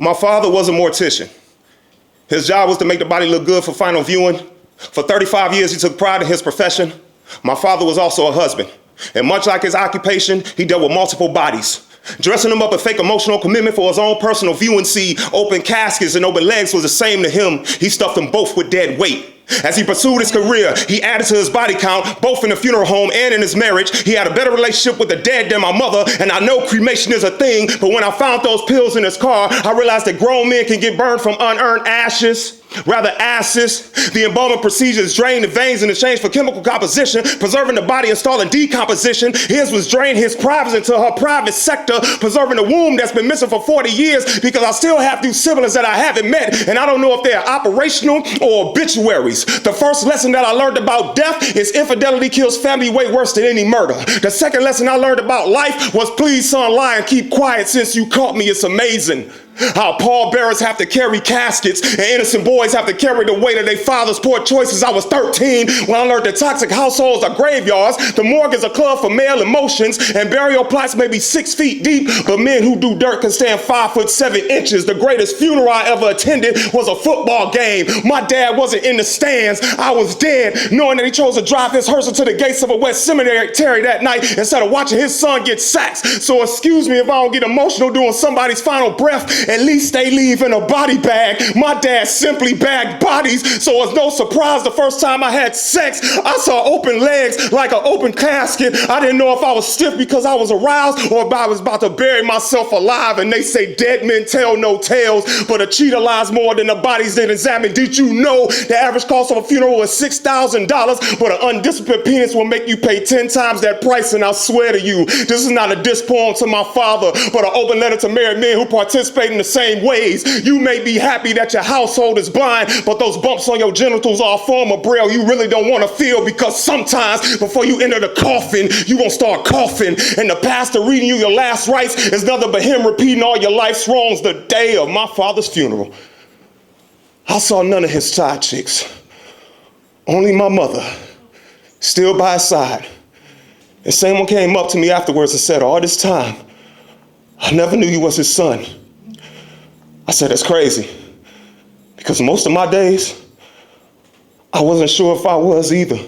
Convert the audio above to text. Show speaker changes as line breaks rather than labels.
My father was a mortician. His job was to make the body look good for final viewing. For 35 years, he took pride in his profession. My father was also a husband. And much like his occupation, he dealt with multiple bodies. Dressing them up in fake emotional commitment for his own personal viewing. See, open caskets and open legs was the same to him. He stuffed them both with dead weight. As he pursued his career, he added to his body count, both in the funeral home and in his marriage. He had a better relationship with the dead than my mother, and I know cremation is a thing, but when I found those pills in his car, I realized that grown men can get burned from unearned ashes, rather acids. The embalming procedures drain the veins in exchange for chemical composition, preserving the body and stalling decomposition. His was drain his privates into her private sector, preserving the womb that's been missing for 40 years because I still have these siblings that I haven't met, and I don't know if they're operational or obituaries. The first lesson that I learned about death is infidelity kills family way worse than any murder. The second lesson I learned about life was please son lie and keep quiet since you caught me. It's amazing how pallbearers have to carry caskets and innocent boys have to carry the weight of their father's poor choices. I was 13 when I learned that toxic households are graveyards. The morgue is a club for male emotions, and burial plots may be 6 feet deep, but men who do dirt can stand 5'7". The greatest funeral I ever attended was a football game. My dad wasn't in the stands. I was dead, knowing that he chose to drive his hearse to the gates of a wet cemetery that night instead of watching his son get sacked. So excuse me if I don't get emotional during somebody's final breath. At least they leave in a body bag. My dad simply bagged bodies, so it's no surprise the first time I had sex, I saw open legs like an open casket. I didn't know if I was stiff because I was aroused or if I was about to bury myself alive. And they say dead men tell no tales, but a cheetah lies more than the bodies they examined. Did you know the average cost of a funeral is $6,000, but an undisciplined penis will make you pay 10 times that price? And I swear to you, this is not a diss poem to my father, but an open letter to married men who participate in the same ways. You may be happy that your household is blind, but those bumps on your genitals are a form of braille you really don't want to feel, because sometimes before you enter the coffin, you gonna start coughing, and the pastor reading you your last rites is nothing but him repeating all your life's wrongs. The day of my father's funeral, I saw none of his side chicks, only my mother, still by his side. And someone came up to me afterwards and said, all this time, I never knew you was his son. I said, that's crazy, because most of my days, I wasn't sure if I was either.